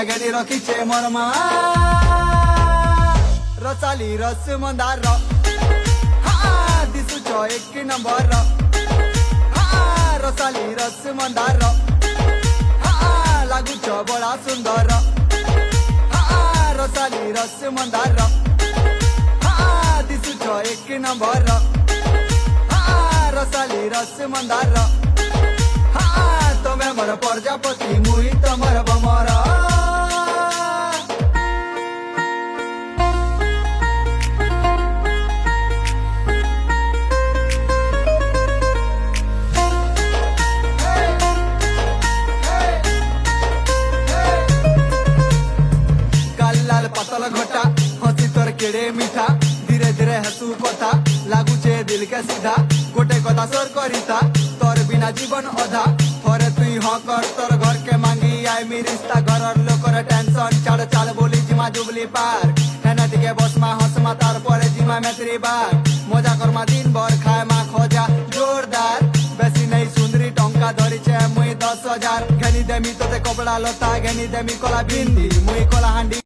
গেনি রকিছে মোর মা রসালি রস মন্দার দিশুছ এক নম্বর রসালি রস মন্দার লাগুছ বড়া সুন্দর রসালি রস মন্দার দিশুছ এক নম্বর রসালি রস মন্দার তুমি মোর প্রজাপতি মুই তোমার বমর पातल घोटा हसी तोर केड़े मीठा धीरे धीरे हसू कथा लागुचे दिल के सीधा गोटे कथा सोर करिता तोर बिना जीवन अधा थोरे तुई हाँ कर तोर घर के मांगी आई मी रिश्ता घर लोकर टेंशन छाड़ चाल बोली जिमा जुबली पार हेना दिके बसमा हसमा तार परे जिमा मैत्री बार मजा करमा दिन भर खाए मा खोजा जोरदार बेसी नहीं सुंदरी टंका धरिचे मुई 10,000 घेनी देमी तोते कपड़ा लता घेनी देमी कला बिंदी मुई कला हांडी